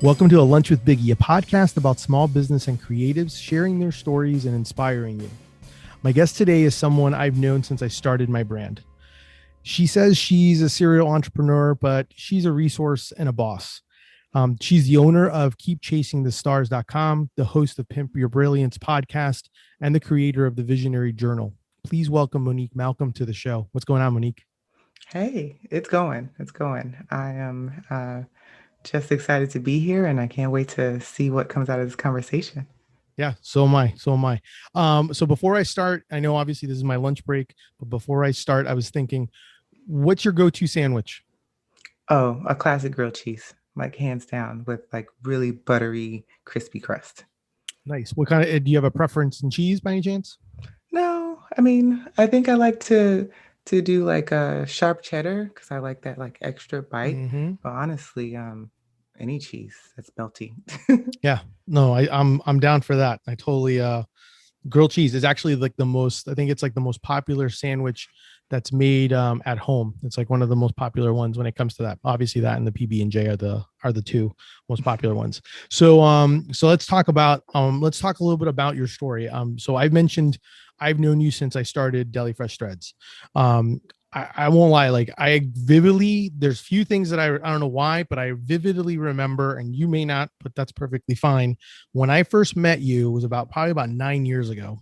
Welcome to A Lunch with Biggie, a podcast about small business and creatives sharing their stories and inspiring you. My guest today is someone I've known since I started my brand. She says she's a serial entrepreneur, but she's a resource and a boss. She's the owner of KeepChasingTheStars.com, the host of Pimp Your Brilliance podcast, and the creator of the Visionary Journal. Please welcome Monique Malcolm to the show. What's going on, Monique? Hey, it's going. It's going. I am just excited to be here and I can't wait to see what comes out of this conversation. Yeah, so am I. So am I. So before I start, I know obviously this is my lunch break, but before I start, I was thinking, what's your go-to sandwich? Oh, a classic grilled cheese, like hands down, with like really buttery, crispy crust. Nice. What kind of, do you have a preference in cheese by any chance? No, I mean, I think I like to do like a sharp cheddar because I like that like extra bite. Mm-hmm. But honestly, any cheese that's melty. Yeah. No, I'm down for that. I totally grilled cheese is actually like the most, I think it's like the most popular sandwich that's made at home. It's like one of the most popular ones when it comes to that. Obviously that and the PB&J are the two most popular ones. So let's talk a little bit about your story. So I've mentioned I've known you since I started Deli Fresh Threads. I won't lie, like I vividly, there's few things that I don't know why, but I vividly remember, and you may not, but that's perfectly fine. When I first met you, it was probably about 9 years ago.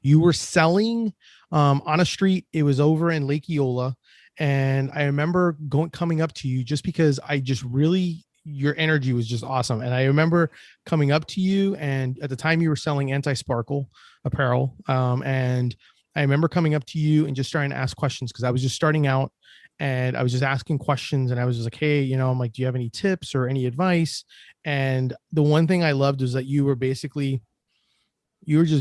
You were selling on a street. It was over in Lake Eola. And I remember coming up to you just because I just really, your energy was just awesome. And I remember coming up to you, and at the time you were selling anti-sparkle apparel. And I remember coming up to you and just trying to ask questions because I was just starting out and I was just asking questions, and I was just like, hey, I'm like, do you have any tips or any advice? And the one thing I loved was that you were just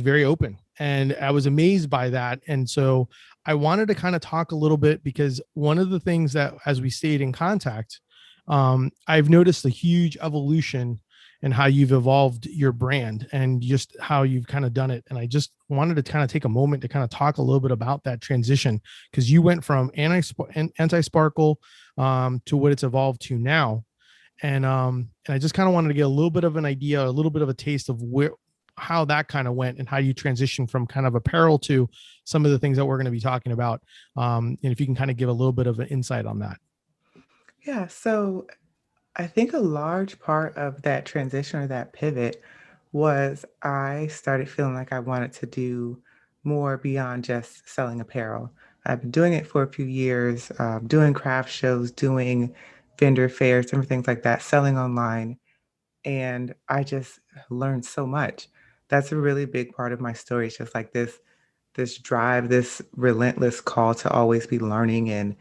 very open, and I was amazed by that. And so I wanted to kind of talk a little bit because one of the things that, as we stayed in contact, I've noticed a huge evolution in how you've evolved your brand and just how you've kind of done it. And I just wanted to kind of take a moment to kind of talk a little bit about that transition, because you went from anti-sparkle to what it's evolved to now. And I just kind of wanted to get a little bit of an idea, a little bit of a taste of how that kind of went and how you transitioned from kind of apparel to some of the things that we're going to be talking about. And if you can kind of give a little bit of an insight on that. Yeah, so I think a large part of that transition or that pivot was I started feeling like I wanted to do more beyond just selling apparel. I've been doing it for a few years, doing craft shows, doing vendor fairs, different things like that, selling online. And I just learned so much. That's a really big part of my story. It's just like this drive, this relentless call to always be learning and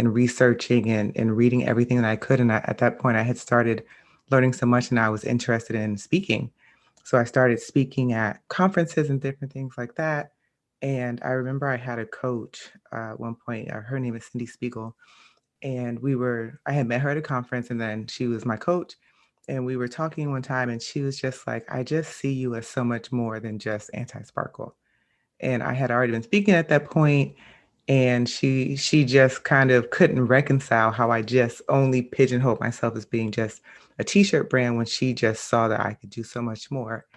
researching and reading everything that I could. And at that point, I had started learning so much, and I was interested in speaking. So I started speaking at conferences and different things like that. And I remember I had a coach at one point. Her name is Cindy Spiegel, and I had met her at a conference, and then she was my coach. And we were talking one time, and she was just like, I just see you as so much more than just anti-sparkle. And I had already been speaking at that point, and she just kind of couldn't reconcile how I just only pigeonholed myself as being just a t-shirt brand when she just saw that I could do so much more.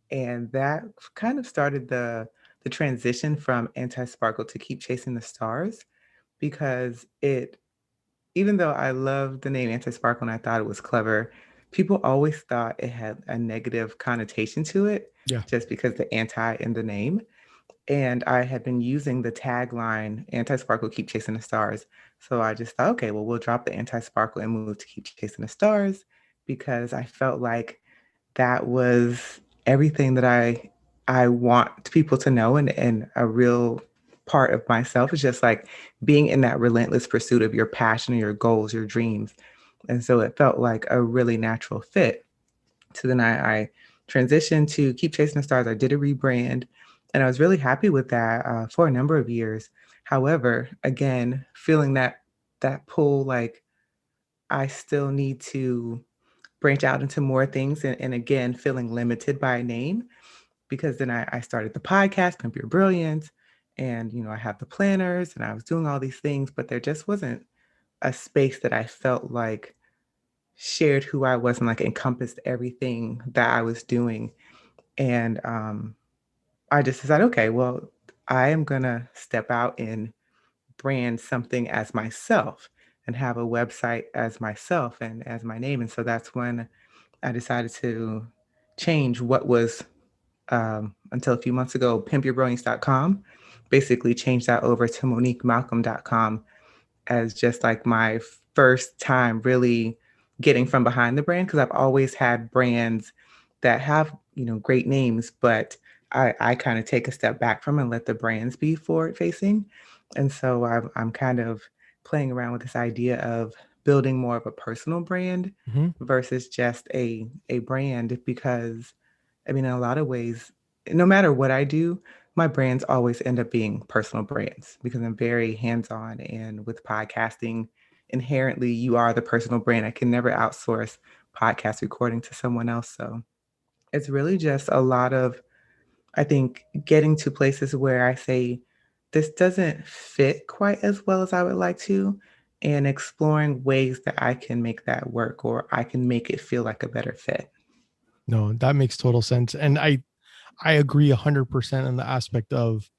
And that kind of started the transition from anti-sparkle to keep chasing the stars, because it even though I loved the name anti-sparkle and I thought it was clever, people always thought it had a negative connotation to it Yeah. just because the anti in the name. And I had been using the tagline anti-sparkle, keep chasing the stars. So I just thought, okay, well, we'll drop the anti-sparkle and move to keep chasing the stars, because I felt like that was everything that I want people to know, and a real part of myself is just like being in that relentless pursuit of your passion, your goals, your dreams. And so it felt like a really natural fit. So then I transitioned to Keep Chasing the Stars. I did a rebrand, and I was really happy with that for a number of years. However, again, feeling that pull, like I still need to branch out into more things, and again, feeling limited by a name, because then I started the podcast, Pimp Your Brilliance, and I have the planners, and I was doing all these things, but there just wasn't a space that I felt like shared who I was and like encompassed everything that I was doing. And I just decided, okay, well, I am gonna step out and brand something as myself and have a website as myself and as my name. And so that's when I decided to change what was until a few months ago, pimpyourbronies.com, basically changed that over to moniquemalcolm.com as just like my first time really getting from behind the brand because I've always had brands that have, great names, but I kind of take a step back from and let the brands be forward facing. And so I'm kind of playing around with this idea of building more of a personal brand Mhm. versus just a brand because I mean, in a lot of ways, no matter what I do, my brands always end up being personal brands because I'm very hands on. And with podcasting, inherently, you are the personal brand. I can never outsource podcast recording to someone else. So it's really just a lot of, I think, getting to places where I say, this doesn't fit quite as well as I would like to, and exploring ways that I can make that work or I can make it feel like a better fit. No, that makes total sense. And I agree 100% in the aspect of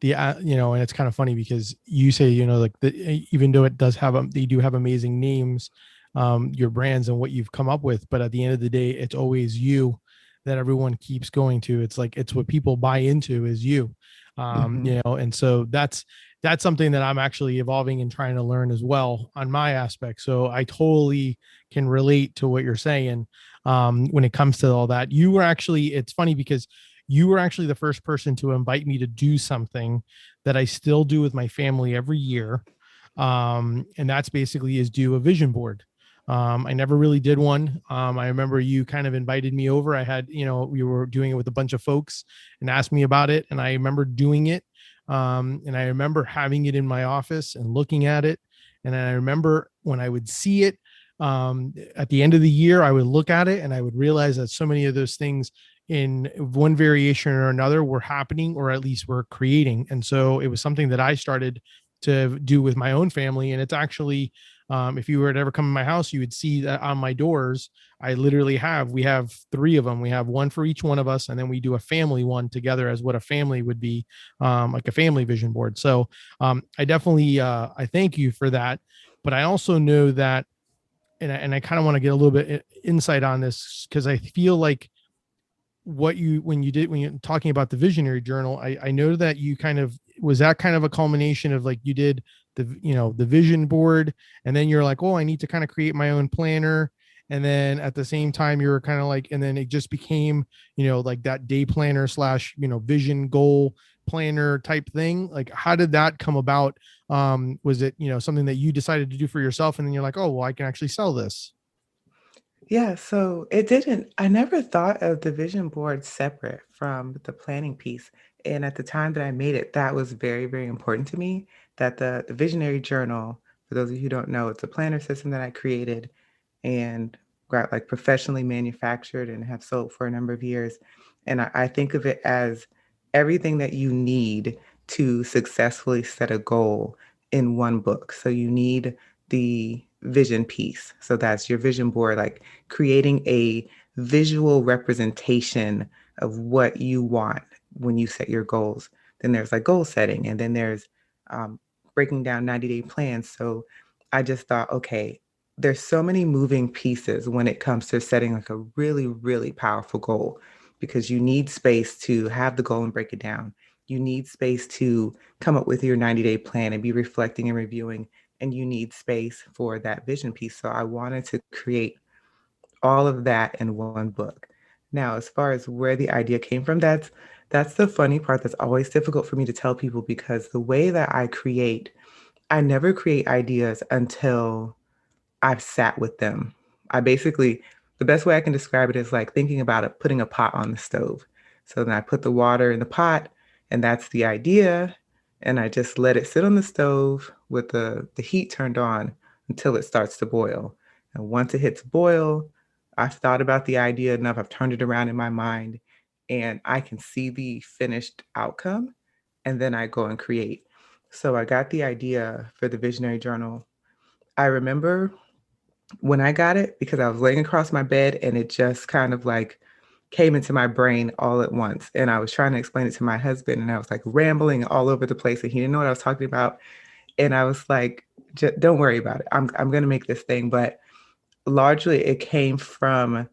the and it's kind of funny because you say, like even though it does have they do have amazing names, your brands and what you've come up with, but at the end of the day it's always you that everyone keeps going to. It's like it's what people buy into is you. Hmm. And so that's something that I'm actually evolving and trying to learn as well on my aspect. So I totally can relate to what you're saying. When it comes to all that, you were actually, it's funny because you were actually the first person to invite me to do something that I still do with my family every year. And that's basically is do a vision board. I never really did one. I remember you kind of invited me over. I had, we were doing it with a bunch of folks and asked me about it. And I remember doing it. And I remember having it in my office and looking at it. And I remember when I would see it at the end of the year, I would look at it and I would realize that so many of those things in one variation or another were happening or at least were creating. And so it was something that I started to do with my own family. And it's actually, if you were to ever come to my house, you would see that on my doors, I literally we have three of them. We have one for each one of us. And then we do a family one together as what a family would be, like a family vision board. So I definitely, I thank you for that. But I also know that, and I kind of want to get a little bit insight on this because I feel like what you when you're talking about the visionary journal, I know that you kind of was that kind of a culmination of like you did the vision board and then you're like, oh, I need to kind of create my own planner, and then at the same time you were kind of like, and then it just became like that day planner slash vision goal planner type thing. Like how did that come about? Was it something that you decided to do for yourself and then you're like, oh well, I can actually sell this? Yeah, so it didn't I never thought of the vision board separate from the planning piece. And at the time that I made it, that was very, very important to me that the visionary journal, for those of you who don't know, it's a planner system that I created and got like professionally manufactured and have sold for a number of years. And I think of it as everything that you need to successfully set a goal in one book. So you need the vision piece. So that's your vision board, like creating a visual representation of what you want when you set your goals. Then there's like goal setting, and then there's um, breaking down 90-day plans. So I just thought, okay, there's so many moving pieces when it comes to setting like a really, really powerful goal because you need space to have the goal and break it down. You need space to come up with your 90-day plan and be reflecting and reviewing, and you need space for that vision piece. So I wanted to create all of that in one book. Now, as far as where the idea came from, that's the funny part that's always difficult for me to tell people because the way that I create, I never create ideas until I've sat with them. I basically, the best way I can describe it is like thinking about it, putting a pot on the stove. So then I put the water in the pot, and that's the idea. And I just let it sit on the stove with the heat turned on until it starts to boil. And once it hits boil, I've thought about the idea enough, I've turned it around in my mind, and I can see the finished outcome. And then I go and create. So I got the idea for the Visionary Journal. I remember when I got it, because I was laying across my bed and it just kind of like came into my brain all at once. And I was trying to explain it to my husband and I was like rambling all over the place and he didn't know what I was talking about. And I was like, don't worry about it. I'm going to make this thing. But largely it came from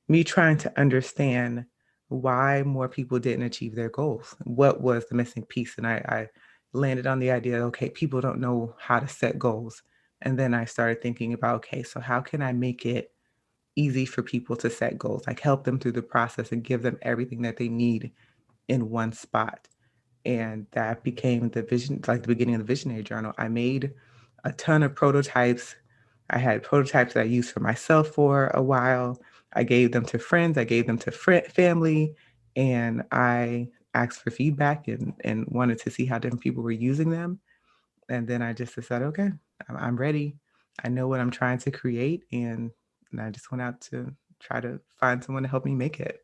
me trying to understand why more people didn't achieve their goals. What was the missing piece? And I landed on the idea, okay, people don't know how to set goals. And then I started thinking about, okay, so how can I make it easy for people to set goals, like help them through the process and give them everything that they need in one spot. And that became the vision, like the beginning of the visionary journal. I made a ton of prototypes. I had prototypes that I used for myself for a while. I gave them to friends, I gave them to family, and I asked for feedback and wanted to see how different people were using them. And then I just decided, okay, I'm ready. I know what I'm trying to create, and I just went out to try to find someone to help me make it.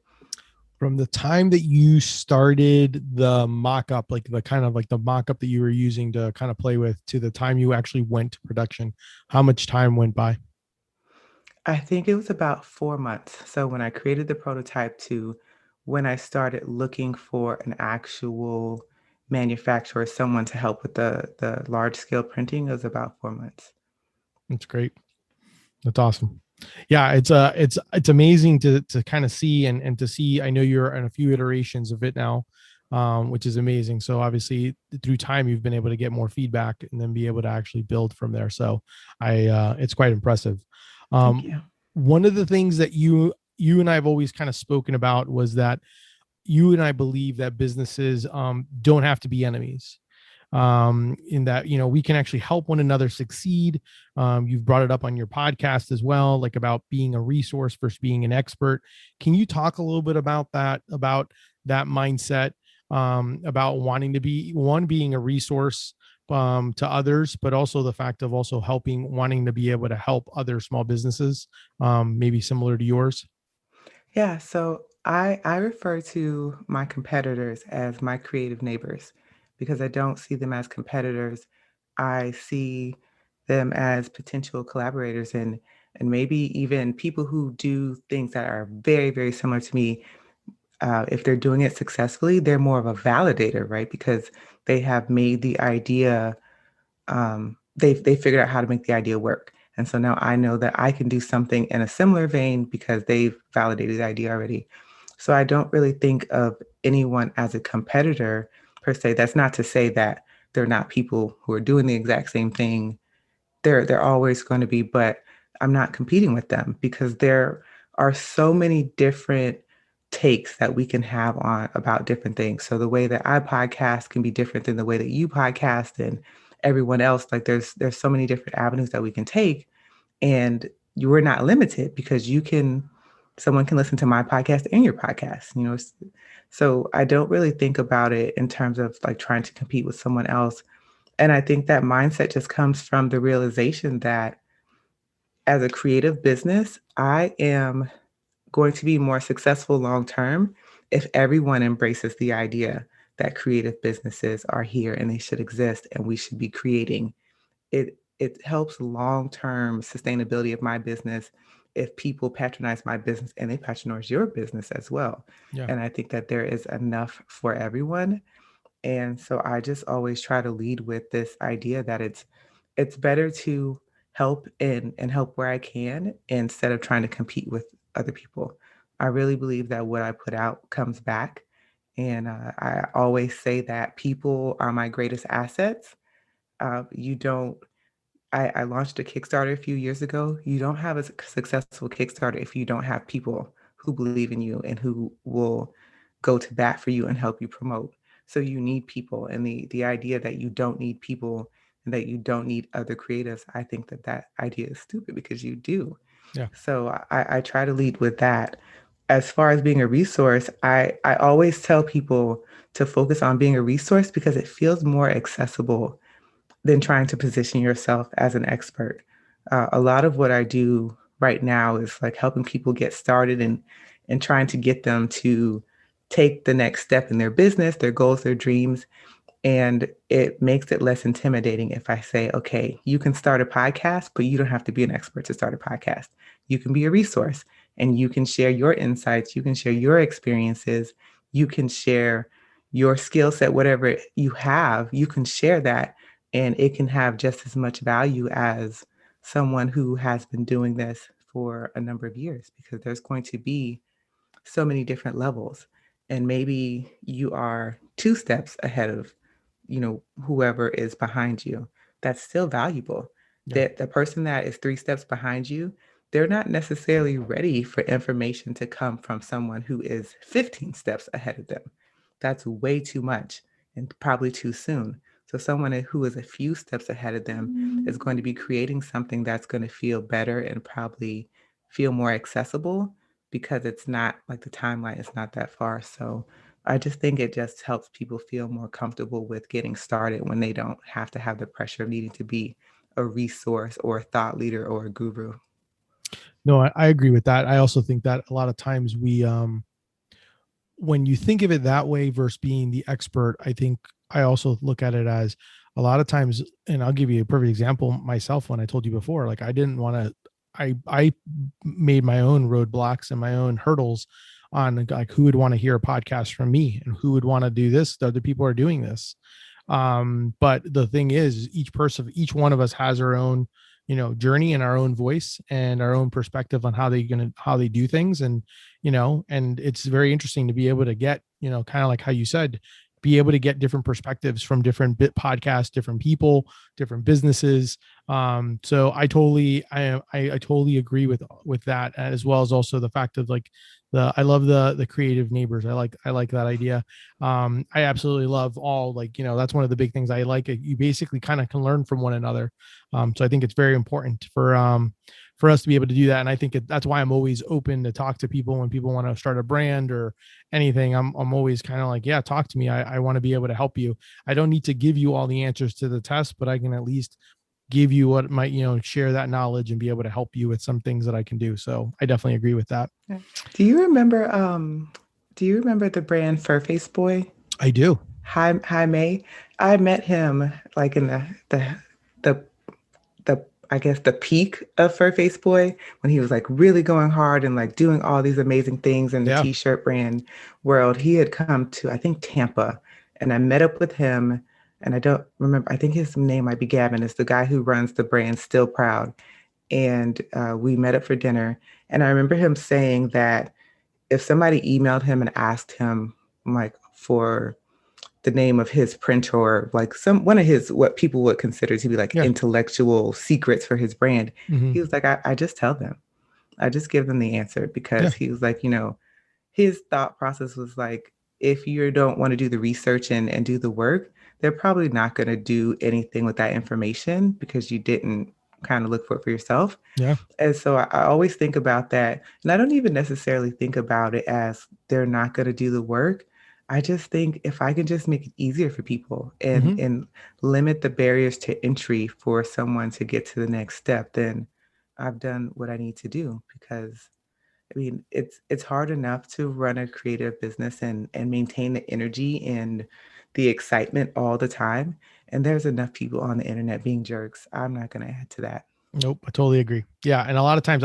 From the time that you started the mock-up, like the kind of like the mock-up that you were using to kind of play with, to the time you actually went to production, how much time went by? I think it was about 4 months. So when I created the prototype to when I started looking for an actual manufacturer, someone to help with the large scale printing, it was about 4 months. That's great. That's awesome. Yeah, it's amazing to kind of see and to see. I know you're in a few iterations of it now, which is amazing. So obviously through time you've been able to get more feedback and then be able to actually build from there. So it's quite impressive. Thank Um, you. one of the things that you and I've always kind of spoken about was that you and I believe that businesses don't have to be enemies. In that, you know, we can actually help one another succeed. You've brought it up on your podcast as well, like about being a resource versus being an expert. Can you talk a little bit about that mindset, about wanting to be one, being a resource to others, but also the fact of also helping, wanting to be able to help other small businesses, maybe similar to yours? Yeah, so I refer to my competitors as my creative neighbors because I don't see them as competitors. I see them as potential collaborators and maybe even people who do things that are very, very similar to me. If they're doing it successfully, they're more of a validator, right? Because they have made the idea they figured out how to make the idea work. And so now I know that I can do something in a similar vein because they've validated the idea already. So I don't really think of anyone as a competitor per se. That's not to say that they're not people who are doing the exact same thing. They're always going to be, but I'm not competing with them because there are so many different takes that we can have on about different things. So the way that I podcast can be different than the way that you podcast and everyone else. Like there's so many different avenues that we can take, and you are not limited because you can someone can listen to my podcast and your podcast. So I don't really think about it in terms of like trying to compete with someone else. And I think that mindset just comes from the realization that as a creative business, I am going to be more successful long term if everyone embraces the idea that creative businesses are here and they should exist and we should be creating. It helps long term sustainability of my business if people patronize my business and they patronize your business as well. Yeah. And I think that there is enough for everyone. And so I just always try to lead with this idea that it's better to help and help where I can instead of trying to compete with other people. I really believe that what I put out comes back. And I always say that people are my greatest assets. You don't I launched a Kickstarter a few years ago. You don't have a successful Kickstarter if you don't have people who believe in you and who will go to bat for you and help you promote. So you need people, and the idea that you don't need people and that you don't need other creatives, I think that that idea is stupid because you do. Yeah. So I try to lead with that. As far as being a resource, I always tell people to focus on being a resource because it feels more accessible than trying to position yourself as an expert. A lot of what I do right now is like helping people get started and trying to get them to take the next step in their business, their goals, their dreams. And it makes it less intimidating if I say, okay, you can start a podcast, but you don't have to be an expert to start a podcast. You can be a resource and you can share your insights, you can share your experiences, you can share your skill set, whatever you have, you can share that, and it can have just as much value as someone who has been doing this for a number of years, because there's going to be so many different levels. And maybe you are two steps ahead of, whoever is behind you. That's still valuable. Yeah. That the person that is three steps behind you, they're not necessarily ready for information to come from someone who is 15 steps ahead of them. That's way too much and probably too soon. So someone who is a few steps ahead of them is going to be creating something that's going to feel better and probably feel more accessible, because it's not like the timeline is not that far. So I just think it just helps people feel more comfortable with getting started when they don't have to have the pressure of needing to be a resource or a thought leader or a guru. No, I agree with that. I also think that a lot of times when you think of it that way versus being the expert, I think I also look at it as a lot of times, and I'll give you a perfect example myself. When I told you before, like I didn't want to, I made my own roadblocks and my own hurdles on like who would want to hear a podcast from me and who would want to do this. The other people are doing this. But the thing is, each one of us has our own, journey and our own voice and our own perspective on how they do things. And, and it's very interesting to be able to get, kind of like how you said, be able to get different perspectives from different bit podcasts, different people, different businesses. So I totally agree with that, as well as also the fact of like I love the creative neighbors. I like that idea. I absolutely love all, like, that's one of the big things I like. You basically kind of can learn from one another. So I think it's very important for us to be able to do that. And I think that's why I'm always open to talk to people when people want to start a brand or anything. I'm always kind of like, yeah, talk to me. I want to be able to help you. I don't need to give you all the answers to the test, but I can at least give you what might, share that knowledge and be able to help you with some things that I can do. So I definitely agree with that. Yeah. Do you remember the brand Furface Boy? I do. Hi May. I met him like in the the I guess the peak of Fur Face Boy, when he was like really going hard and like doing all these amazing things in the Yeah. t-shirt brand world. He had come to, I think, Tampa, and I met up with him, and I don't remember, I think his name might be Gavin. It's the guy who runs the brand Still Proud. And we met up for dinner, and I remember him saying that if somebody emailed him and asked him like for the name of his printer, like some one of his what people would consider to be like Yeah. intellectual secrets for his brand, Mm-hmm. he was like, I just tell them. I just give them the answer, Yeah. because he was like, his thought process was like, if you don't want to do the research and do the work, they're probably not going to do anything with that information because you didn't kind of look for it for yourself. Yeah. And so I always think about that. And I don't even necessarily think about it as they're not going to do the work. I just think if I can just make it easier for people and Mm-hmm. limit the barriers to entry for someone to get to the next step, then I've done what I need to do. Because I mean, it's hard enough to run a creative business and maintain the energy and the excitement all the time. And there's enough people on the internet being jerks. I'm not going to add to that. Nope, I totally agree. Yeah, and a lot of times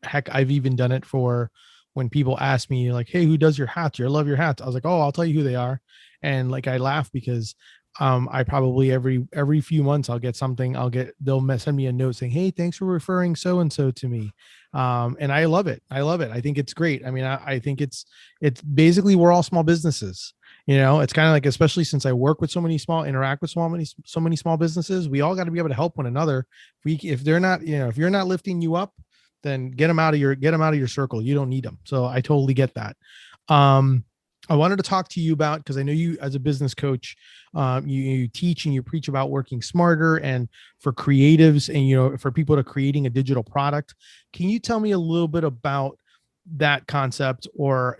heck, I've even done it for when people ask me like, "Hey, who does your hats? I love your hats." I was like, "Oh, I'll tell you who they are," and like I laugh because I probably every few months they'll send me a note saying, "Hey, thanks for referring so and so to me," and I love it. I love it. I think it's great. I mean, I think it's basically we're all small businesses. It's kind of like, especially since I work with interact with so many small businesses, we all got to be able to help one another. If they're not, if you're not lifting you up, then get them out of your circle. You don't need them. So I totally get that. Um, I wanted to talk to you about, because I know you as a business coach, you teach and you preach about working smarter and for creatives and, for people to creating a digital product. Can you tell me a little bit about that concept,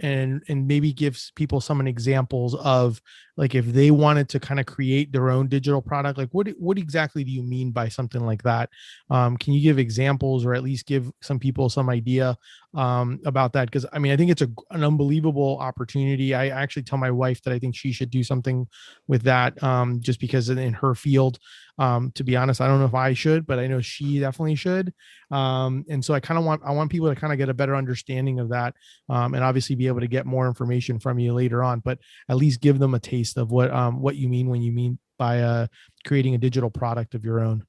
and maybe gives people some examples of like if they wanted to kind of create their own digital product, like what exactly do you mean by something like that? Can you give examples or at least give some people some idea about that, because I mean I think it's an unbelievable opportunity. I actually tell my wife that I think she should do something with that, just because in her field. To be honest, I don't know if I should, but I know she definitely should. And so I want people to kind of get a better understanding of that, and obviously be able to get more information from you later on, but at least give them a taste of what you mean when you mean by creating a digital product of your own.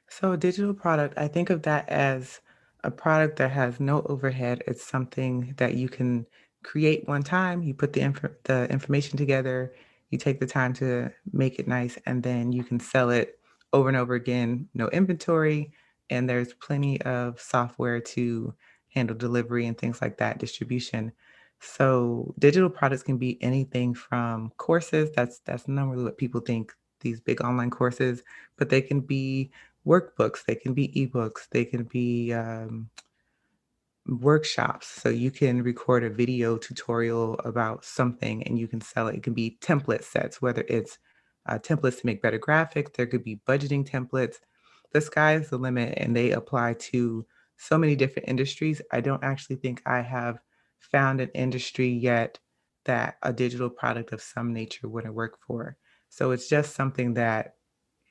So, a digital product, I think of that as a product that has no overhead. It's something that you can create one time. You put the information together, you take the time to make it nice, and then you can sell it over and over again. No inventory, and there's plenty of software to handle delivery and things like that, distribution. So, digital products can be anything from courses. That's normally what people think, these big online courses, but they can be workbooks, they can be ebooks, they can be workshops. So you can record a video tutorial about something and you can sell it. It can be template sets, whether it's templates to make better graphics, there could be budgeting templates. The sky is the limit and they apply to so many different industries. I don't actually think I have found an industry yet that a digital product of some nature wouldn't work for. So it's just something that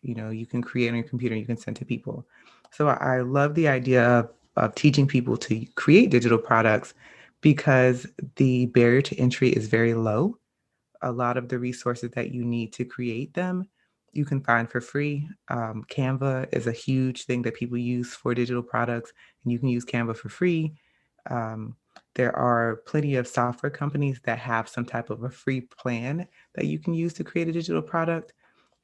you can create on your computer, you can send to people. So I love the idea of teaching people to create digital products because the barrier to entry is very low. A lot of the resources that you need to create them, you can find for free. Canva is a huge thing that people use for digital products, and you can use Canva for free. Um, there are plenty of software companies that have some type of a free plan that you can use to create a digital product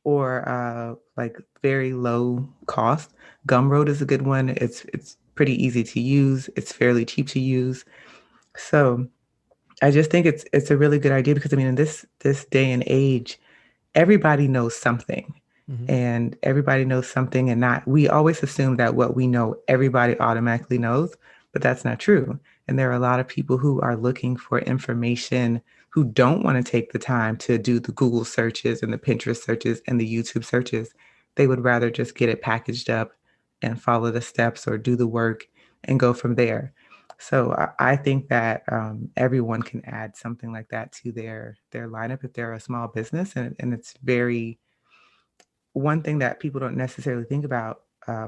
or like very low cost. Gumroad is a good one. It's pretty easy to use. It's fairly cheap to use. So I just think it's a really good idea because I mean in this day and age, everybody knows something. Mhm. And everybody knows something, and not we always assume that what we know everybody automatically knows, but that's not true. And there are a lot of people who are looking for information who don't want to take the time to do the Google searches and the Pinterest searches and the YouTube searches. They would rather just get it packaged up and follow the steps or do the work and go from there. So I think that everyone can add something like that to their lineup if they're a small business, and it's very one thing that people don't necessarily think about,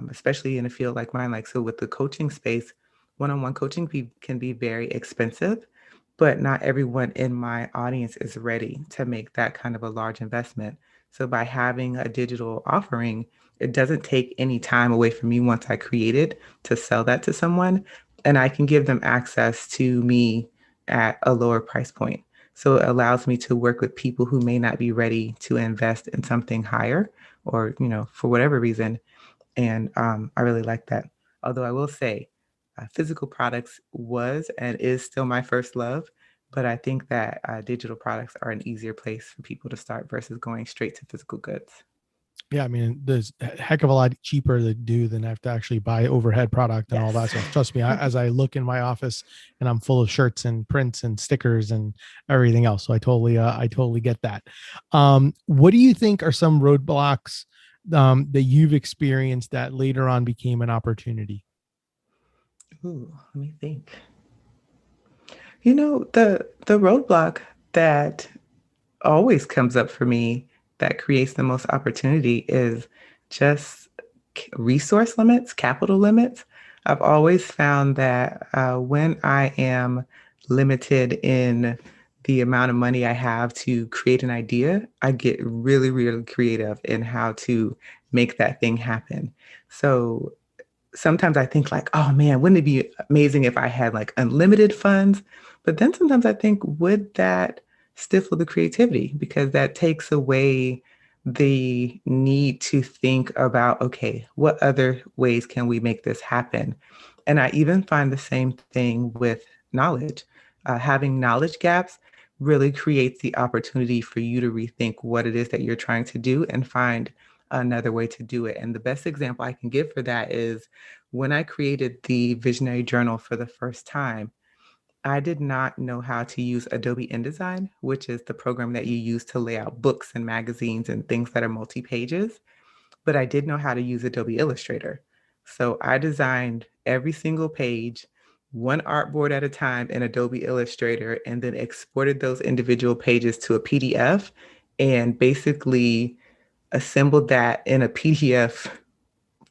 especially in a field like mine. Like so, with the coaching space, one-on-one coaching can be very expensive, but not everyone in my audience is ready to make that kind of a large investment. So by having a digital offering, it doesn't take any time away from me once I create it to sell that to someone, and I can give them access to me at a lower price point. So it allows me to work with people who may not be ready to invest in something higher or, for whatever reason. And I really like that. Although I will say, physical products was and is still my first love, but I think that digital products are an easier place for people to start versus going straight to physical goods. Yeah, I mean, there's a heck of a lot cheaper to do than have to actually buy overhead product and all that Yes. stuff. Trust me, as I look in my office and I'm full of shirts and prints and stickers and everything else. So I totally get that. What do you think are some roadblocks that you've experienced that later on became an opportunity? Ooh, let me think. The roadblock that always comes up for me that creates the most opportunity is just resource limits, capital limits. I've always found that when I am limited in the amount of money I have to create an idea, I get really, really creative in how to make that thing happen. So sometimes I think like, oh man, wouldn't it be amazing if I had like unlimited funds? But then sometimes I think, would that stifle the creativity? Because that takes away the need to think about, okay, what other ways can we make this happen? And I even find the same thing with knowledge. Having knowledge gaps really creates the opportunity for you to rethink what it is that you're trying to do and find another way to do it. And the best example I can give for that is when I created the Visionary Journal for the first time, I did not know how to use Adobe InDesign, which is the program that you use to lay out books and magazines and things that are multi pages, but I did know how to use Adobe Illustrator. So I designed every single page one artboard at a time in Adobe Illustrator, and then exported those individual pages to a PDF and basically assembled that in a PDF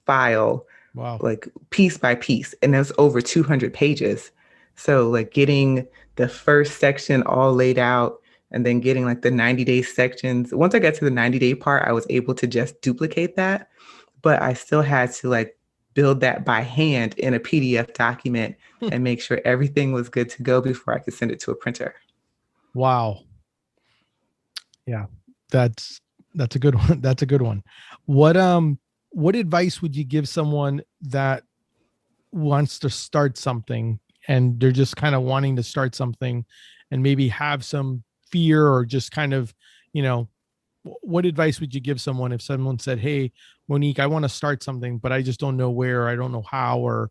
file, Wow. like piece by piece. And there's over 200 pages. So, like, getting the first section all laid out and then getting like the 90-day sections. Once I got to the 90-day part, I was able to just duplicate that, but I still had to like build that by hand in a PDF document and make sure everything was good to go before I could send it to a printer. Wow. Yeah. That's that's a good one. That's a good one. What advice would you give someone that wants to start something and they're just kind of wanting to start something and maybe have some fear or just kind of, you know, what advice would you give someone if someone said, "Hey, Monique, I want to start something, but I just don't know where, I don't know how, or,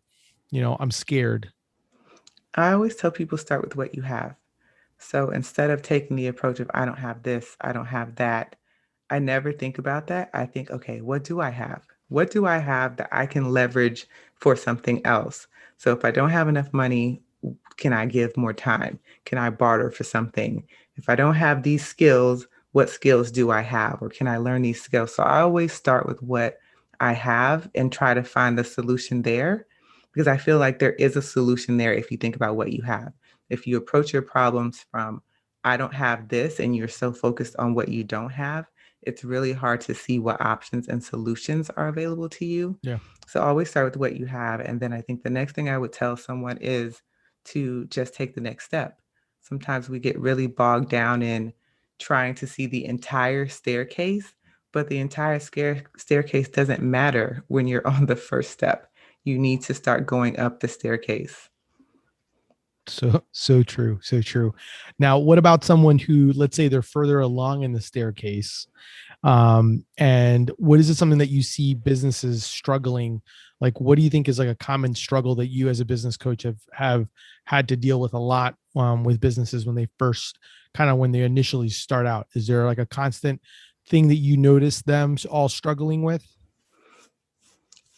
I'm scared." I always tell people start with what you have. So instead of taking the approach of, I don't have this, I don't have that, I never think about that. I think, okay, what do I have? What do I have that I can leverage for something else? So if I don't have enough money, can I give more time? Can I barter for something? If I don't have these skills, what skills do I have? Or can I learn these skills? So I always start with what I have and try to find the solution there because I feel like there is a solution there if you think about what you have. If you approach your problems from, I don't have this, and you're so focused on what you don't have, it's really hard to see what options and solutions are available to you. Yeah. So always start with what you have. And then I think the next thing I would tell someone is to just take the next step. Sometimes we get really bogged down in trying to see the entire staircase, but the entire staircase doesn't matter when you're on the first step. You need to start going up the staircase. So true. So true. Now, what about someone who, let's say they're further along in the staircase? And what is it something that you see businesses struggling? Like, what do you think is like a common struggle that you as a business coach have had to deal with a lot with businesses when they first when they initially start out? Is there like a constant thing that you notice them all struggling with?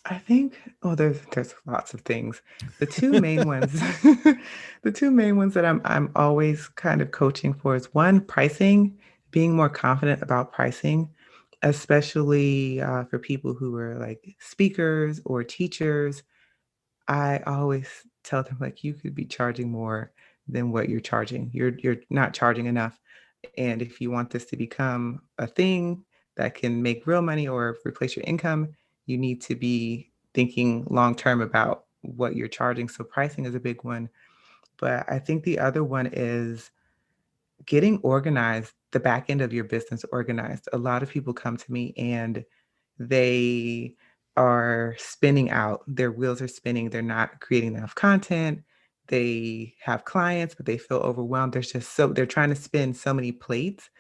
I think, oh, there's lots of things. The two main ones, the two main ones that I'm always kind of coaching for is one, pricing, being more confident about pricing, especially for people who are like speakers or teachers. I always tell them like you could be charging more than what you're charging. You're not charging enough. And if you want this to become a thing that can make real money or replace your income, you need to be thinking long term about what you're charging. So pricing is a big one. But I think the other one is getting organized, the back end of your business organized. A lot of people come to me and they are spinning out. Their wheels are spinning. They're not creating enough content. They have clients, but they feel overwhelmed. They're trying to spin so many plates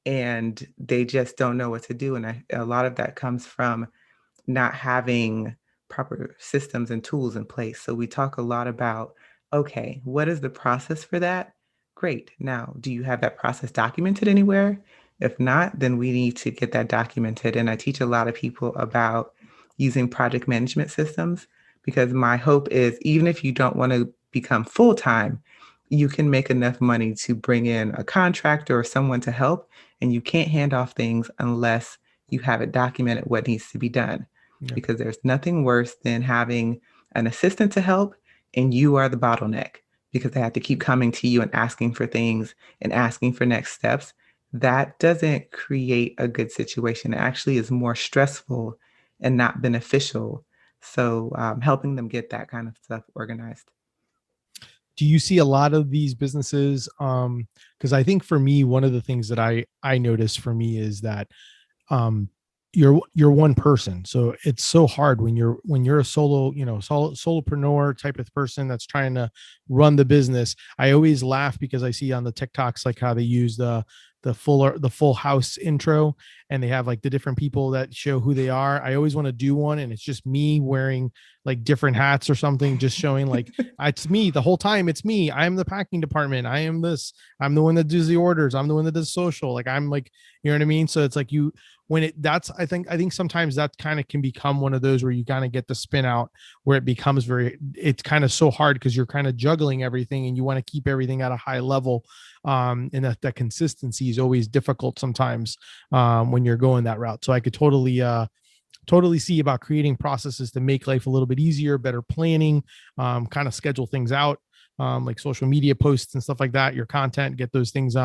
and they just don't know what to do. And a lot of that comes from not having proper systems and tools in place. So we talk a lot about, okay, what is the process for that? Great. Now, do you have that process documented anywhere? If not, then we need to get that documented. And I teach a lot of people about using project management systems because my hope is even if you don't want to become full time, you can make enough money to bring in a contractor or someone to help. And you can't hand off things unless you have it documented what needs to be done Yeah. because there's nothing worse than having an assistant to help and you are the bottleneck because they have to keep coming to you and asking for things and asking for next steps. That doesn't create a good situation. It actually is more stressful and not beneficial. So, helping them get that kind of stuff organized. Do you see a lot of these businesses? Because I think for me, one of the things that I notice for me is that um you're one person, so it's so hard when you're a solo, solopreneur type of person that's trying to run the business. I always laugh because I see on the TikToks like how they use the full house intro, and they have like the different people that show who they are. I always want to do one, and it's just me wearing like different hats or something, just showing like it's me the whole time. It's me. I'm the packing department. I am this. I'm the one that does the orders. I'm the one that does social. Like I'm like, you know what I mean? So it's like you when it that's I think sometimes that kind of can become one of those where you kind of get the spin out where it becomes very it's kind of so hard because you're kind of juggling everything and you want to keep everything at a high level. And that consistency is always difficult sometimes when you're going that route. So I could totally see about creating processes to make life a little bit easier, better planning, kind of schedule things out, like social media posts and stuff like that, your content, get those things,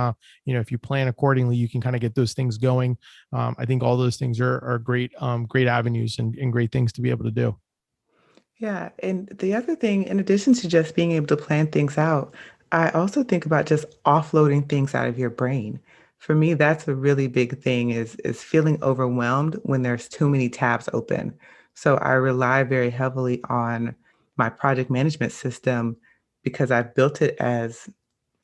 if you plan accordingly, you can kind of get those things going. I think all those things are great, great avenues and great things to be able to do. Yeah, and the other thing, in addition to just being able to plan things out, I also think about just offloading things out of your brain. For me, that's a really big thing is feeling overwhelmed when there's too many tabs open. So I rely very heavily on my project management system because I've built it as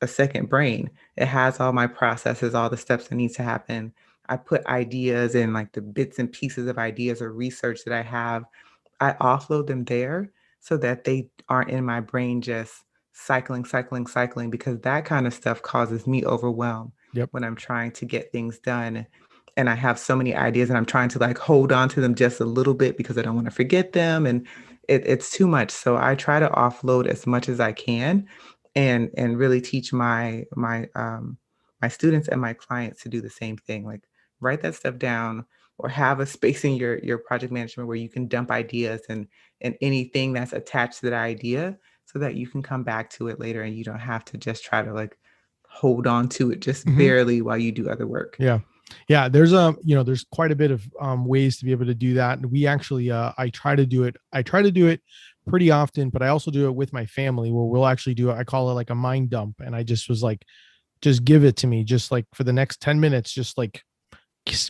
a second brain. It has all my processes, all the steps that need to happen. I put ideas and like the bits and pieces of ideas or research that I have, I offload them there so that they aren't in my brain just cycling, cycling, cycling, because that kind of stuff causes me overwhelm Yep. when I'm trying to get things done. And I have so many ideas and I'm trying to like hold on to them just a little bit because I don't want to forget them. And it's too much. So I try to offload as much as I can and really teach my students and my clients to do the same thing. Like write that stuff down or have a space in your project management where you can dump ideas and anything that's attached to that idea so that you can come back to it later and you don't have to just try to like hold on to it just Mm-hmm. barely while you do other work. Yeah. Yeah. There's there's quite a bit of ways to be able to do that. And we actually, I try to do it. I try to do it pretty often, but I also do it with my family where we'll actually do it. I call it like a mind dump. And I just was like, just give it to me, just like for the next 10 minutes, just like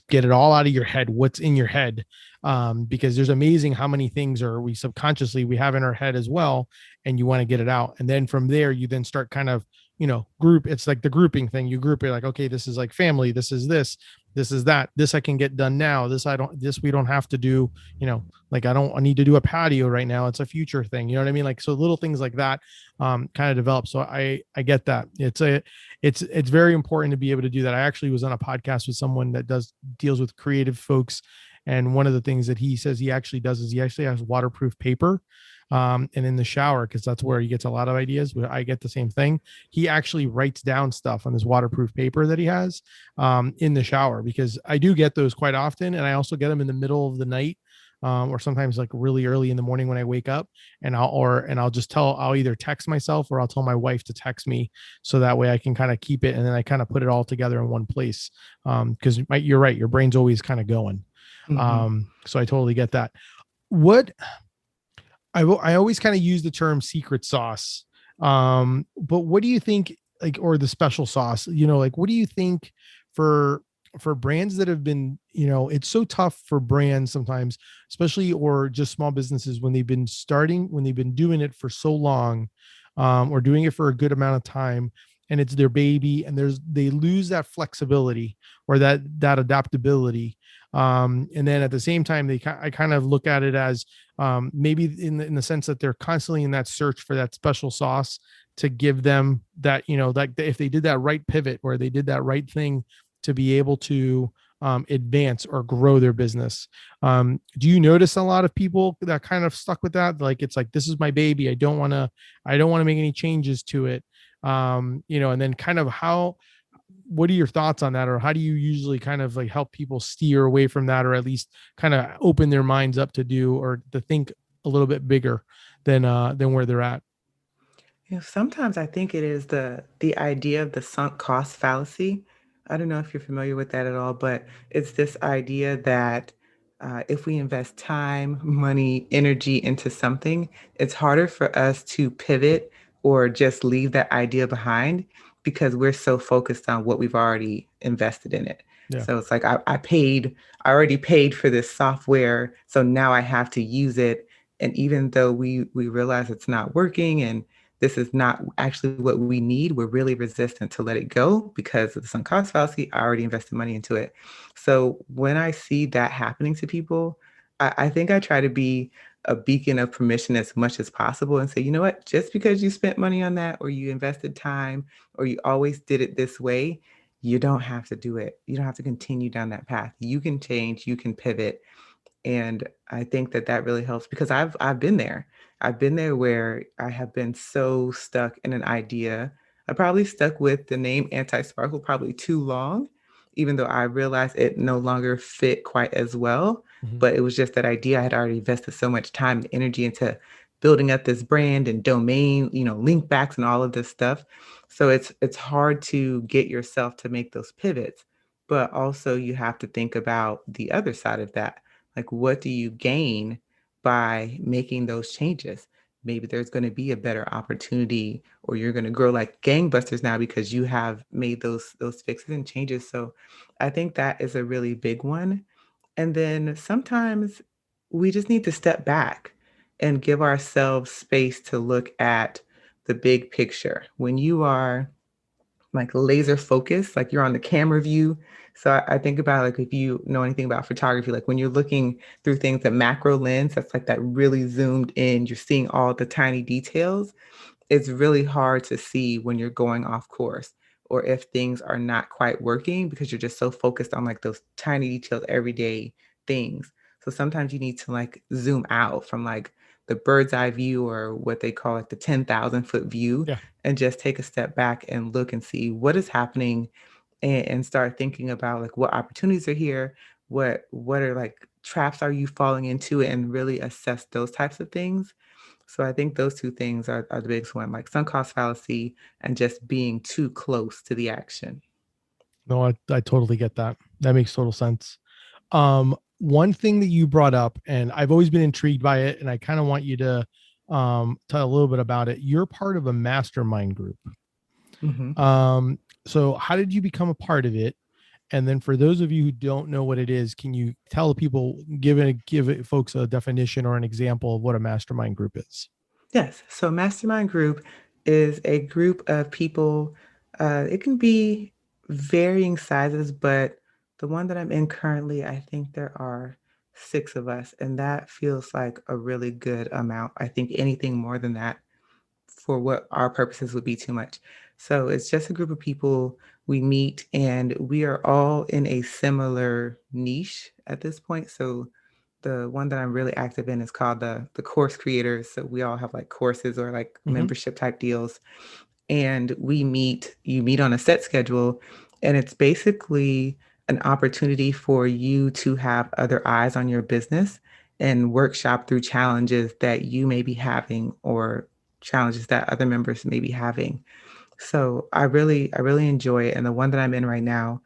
get it all out of your head, what's in your head. Because there's amazing how many things are we subconsciously we have in our head as well, and you want to get it out. And then from there you then start kind of group. It's like the grouping thing. You group it like, okay, this is like family, this is that, this I can get done now, this I don't, this we don't have to do, like I need to do a patio right now, it's a future thing, you know what I mean? Like, so little things like that kind of develop. So I get that. It's very important to be able to do that. I actually was on a podcast with someone that deals with creative folks, and one of the things that he says he actually does is he actually has waterproof paper, and in the shower, because that's where he gets a lot of ideas. I get the same thing. He actually writes down stuff on this waterproof paper that he has in the shower, because I do get those quite often, and I also get them in the middle of the night, or sometimes like really early in the morning when I wake up, and I'll either text myself or I'll tell my wife to text me, so that way I can kind of keep it, and then I kind of put it all together in one place. Because you're right, your brain's always kind of going. Mhm. So I totally get that. What I always kind of use the term secret sauce. But what do you think, like, or the special sauce, like, what do you think for brands that have been, it's so tough for brands sometimes, especially, or just small businesses when they've been doing it for so long, or doing it for a good amount of time, and it's their baby, and they lose that flexibility or that adaptability. And then at the same time, I kind of look at it as, maybe in the sense that they're constantly in that search for that special sauce to give them that, like if they did that right pivot or they did that right thing to be able to advance or grow their business. Do you notice a lot of people that kind of stuck with that? Like, it's like, this is my baby. I don't want to make any changes to it. And then kind of what are your thoughts on that, or how do you usually kind of like help people steer away from that, or at least kind of open their minds up to do or to think a little bit bigger than where they're at? Sometimes I think it is the idea of the sunk cost fallacy. I don't know if you're familiar with that at all, but it's this idea that if we invest time, money, energy into something, it's harder for us to pivot or just leave that idea behind because we're so focused on what we've already invested in it. Yeah. So it's like I already paid for this software, so now I have to use it. And even though we realize it's not working and this is not actually what we need. We're really resistant to let it go because of the sunk cost fallacy. I already invested money into it. So when I see that happening to people, I think I try to be a beacon of permission as much as possible and say, you know what, just because you spent money on that or you invested time or you always did it this way, you don't have to do it. You don't have to continue down that path. You can change, you can pivot, and I think that that really helps because I've been there. I've been there where I have been so stuck in an idea. I probably stuck with the name anti-sparkle probably too long, even though I realized it no longer fit quite as well. Mhm. But it was just that idea. I had already invested so much time and energy into building up this brand and domain, link backs and all of this stuff. So it's hard to get yourself to make those pivots, but also you have to think about the other side of that, like, what do you gain by making those changes? Maybe there's going to be a better opportunity, or you're going to grow like gangbusters now because you have made those fixes and changes. So I think that is a really big one. And then sometimes we just need to step back and give ourselves space to look at the big picture. When you are like laser focused, like you're on the camera view. So I think about, like, if you know anything about photography, like when you're looking through things, the macro lens, that's like that really zoomed in, you're seeing all the tiny details. It's really hard to see when you're going off course or if things are not quite working because you're just so focused on like those tiny detailed everyday things. So sometimes you need to like zoom out from like the bird's eye view, or what they call like the 10,000 foot view, Yeah. and just take a step back and look and see what is happening, and start thinking about like what opportunities are here, what are like traps are you falling into, and really assess those types of things. So I think those two things are the biggest one, like sunk cost fallacy and just being too close to the action. No, I totally get that. That makes total sense. One thing that you brought up, and I've always been intrigued by it, and I kind of want you to tell a little bit about it. You're part of a mastermind group. Mhm. So how did you become a part of it? And then for those of you who don't know what it is, can you tell the people, give it folks a definition or an example of what a mastermind group is? Yes. So mastermind group is a group of people. It can be varying sizes, but the one that I'm in currently, I think there are 6 of us, and that feels like a really good amount. I think anything more than that for what our purposes would be too much. So it's just a group of people. We meet and we are all in a similar niche at this point. So the one that I'm really active in is called the course creators. So we all have like courses or like Mm-hmm. membership type deals. And you meet on a set schedule, and it's basically an opportunity for you to have other eyes on your business and workshop through challenges that you may be having, or challenges that other members may be having. So I really enjoy it. And the one that I'm in right now,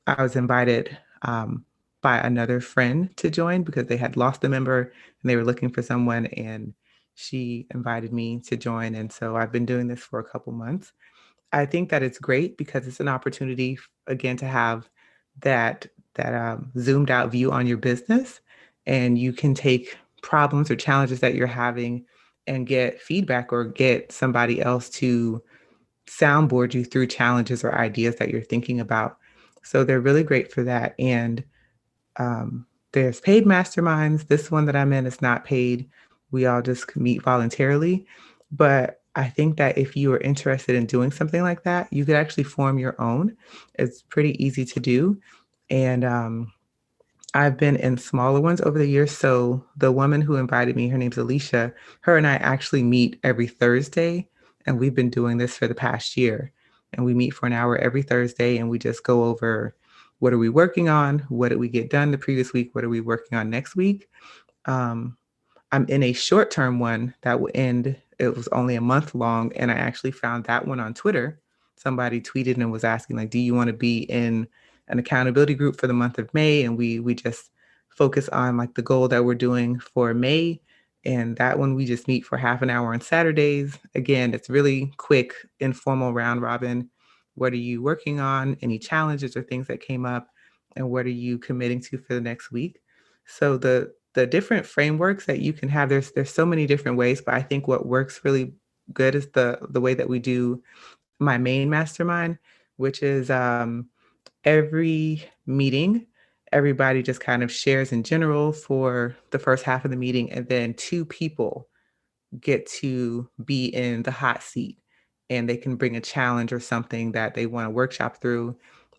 I was invited by another friend to join because they had lost a member and they were looking for someone, and she invited me to join. And so I've been doing this for a couple months. I think that it's great because it's an opportunity again to have that zoomed out view on your business, and you can take problems or challenges that you're having and get feedback or get somebody else to soundboard you through challenges or ideas that you're thinking about. So they're really great for that. And there's paid masterminds. This one that I'm in is not paid. We all just meet voluntarily. But I think that if you are interested in doing something like that, you could actually form your own. It's pretty easy to do. And I've been in smaller ones over the years. So the woman who invited me, her name's Alicia, her and I actually meet every Thursday. And we've been doing this for the past year. And we meet for an hour every Thursday and we just go over what are we working on? What did we get done the previous week? What are we working on next week? Um, I'm in a short term one that will end. It was only a month long, and I actually found that one on Twitter. Somebody tweeted and was asking, like, do you want to be in an accountability group for the month of May? And we just focus on like the goal that we're doing for May. And that one we just meet for half an hour on Saturdays. Again, it's really quick, informal round robin. What are you working on? Any challenges or things that came up? And what are you committing to for the next week? So the different frameworks that you can have, there's so many different ways, but I think what works really good is the way that we do my main mastermind, which is every meeting, everybody just kind of shares in general for the first half of the meeting, and then two people get to be in the hot seat and they can bring a challenge or something that they want to workshop through.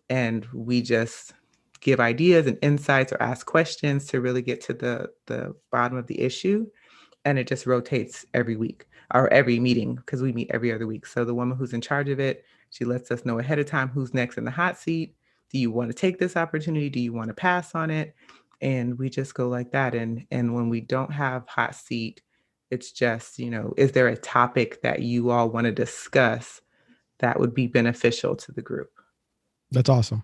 And we just give ideas and insights or ask questions to really get to the bottom of the issue, and it just rotates every week or every meeting because we meet every other week. So the woman who's in charge of it, she lets us know ahead of time who's next in the hot seat. Do you want to take this opportunity? Do you want to pass on it? And we just go like that. And when we don't have hot seat, it's just, is there a topic that you all want to discuss that would be beneficial to the group? That's awesome.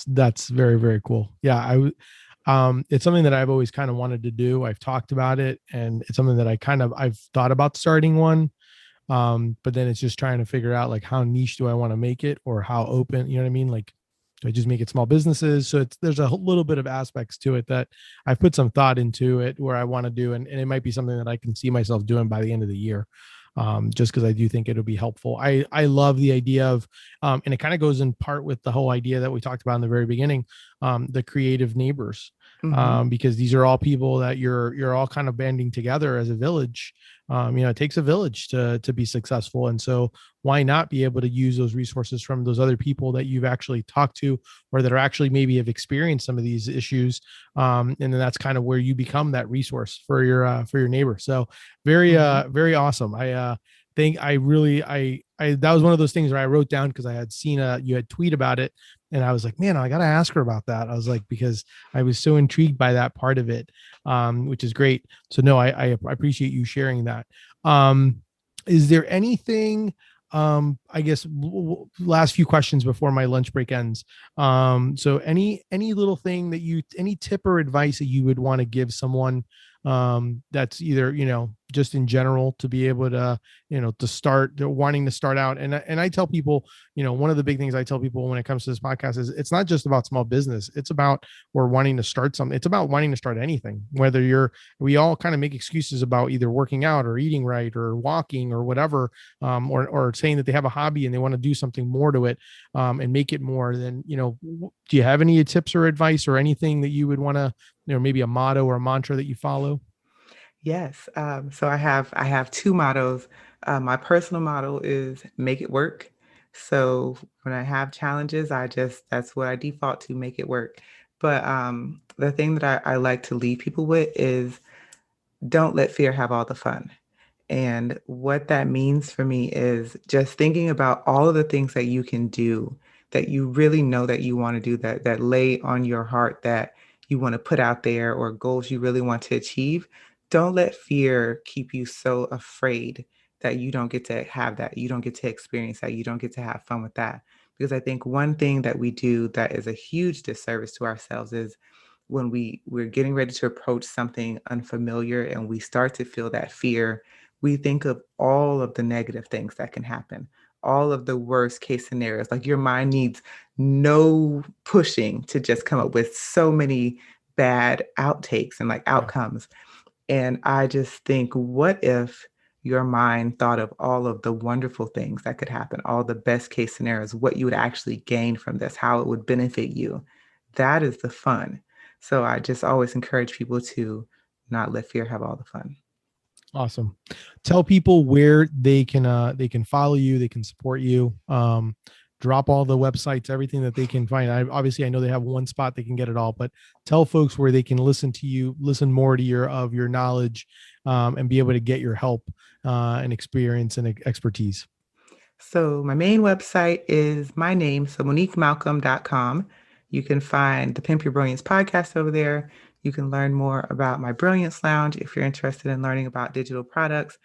That's very, very cool. Yeah, it's something that I've always kind of wanted to do. I've talked about it, and it's something that I've thought about starting one. But then it's just trying to figure out like how niche do I want to make it, or how open, you know what I mean? Like, do I just make it small businesses? So there's a little bit of aspects to it that I've put some thought into it where I want to do, and it might be something that I can see myself doing by the end of the year. Just because I do think it'll be helpful. I love the idea of, and it kind of goes in part with the whole idea that we talked about in the very beginning, the creative neighbors, Mm-hmm. because these are all people that you're all kind of banding together as a village. It takes a village to be successful, and so why not be able to use those resources from those other people that you've actually talked to, or that are actually maybe have experienced some of these issues, and then that's kind of where you become that resource for your neighbor. So very Mm-hmm. very awesome. I think I really I that was one of those things where I wrote down because I had seen you had tweet about it, and I was like, man, I gotta ask her about that. I was like, because I was so intrigued by that part of it, which is great. So no, I appreciate you sharing that. Is there anything, I guess last few questions before my lunch break ends. So any little thing that any tip or advice that you would want to give someone, that's either, just in general, to be able to, to start, wanting to start out. And I tell people, one of the big things I tell people when it comes to this podcast is it's not just about small business. It's about, we're wanting to start something. It's about wanting to start anything, whether we all kind of make excuses about either working out or eating right or walking or whatever, or saying that they have a hobby and they want to do something more to it, and make it more. Then, do you have any tips or advice or anything that you would want to, maybe a motto or a mantra that you follow? Yes. So I have two mottos. My personal motto is make it work. So when I have challenges, that's what I default to, make it work. But the thing that I like to leave people with is don't let fear have all the fun. And what that means for me is just thinking about all of the things that you can do, that you really know that you want to do, that lay on your heart, that you want to put out there, or goals you really want to achieve. Don't let fear keep you so afraid that you don't get to have that. You don't get to experience that. You don't get to have fun with that. Because I think one thing that we do that is a huge disservice to ourselves is when we're getting ready to approach something unfamiliar and we start to feel that fear, we think of all of the negative things that can happen, all of the worst case scenarios. Like your mind needs no pushing to just come up with so many bad outtakes and like Yeah. outcomes. And I just think, what if your mind thought of all of the wonderful things that could happen, all the best case scenarios, what you would actually gain from this, how it would benefit you? That is the fun. So I just always encourage people to not let fear have all the fun. Awesome. Tell people where they can follow you, they can support you. Drop all the websites, everything that they can find. Obviously I know they have one spot they can get it all, but tell folks where they can listen to you, listen more to your knowledge, and be able to get your help, and experience and expertise. So my main website is my name, so MoniqueMalcolm.com. You can find the Pimp Your Brilliance podcast over there. You can learn more about my Brilliance Lounge if you're interested in learning about digital products.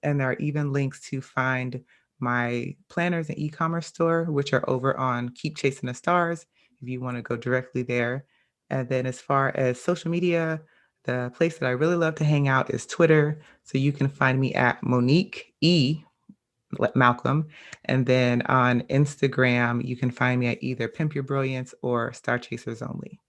And there are even links to find my planners and e-commerce store, which are over on Keep Chasing the Stars, if you want to go directly there. And then as far as social media, the place that I really love to hang out is Twitter. So you can find me at Monique E. Malcolm. And then on Instagram, you can find me at either Pimp Your Brilliance or Star Chasers Only.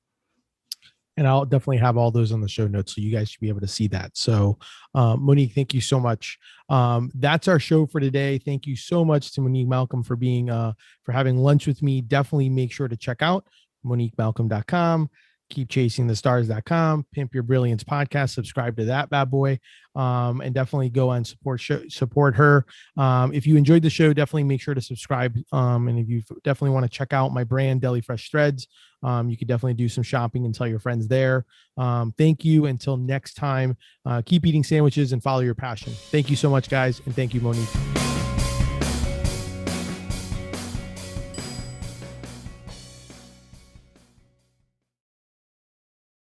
And I'll definitely have all those on the show notes, so you guys should be able to see that. So, Monique, thank you so much. That's our show for today. Thank you so much to Monique Malcolm for being for having lunch with me. Definitely make sure to check out MoniqueMalcolm.com, keepchasingthestars.com, Pimp Your Brilliance podcast. Subscribe to that bad boy, and definitely go and support her. If you enjoyed the show, definitely make sure to subscribe. And if you definitely want to check out my brand, Deli Fresh Threads, you could definitely do some shopping and tell your friends there. Thank you. Until next time, keep eating sandwiches and follow your passion. Thank you so much, guys. And thank you, Monique.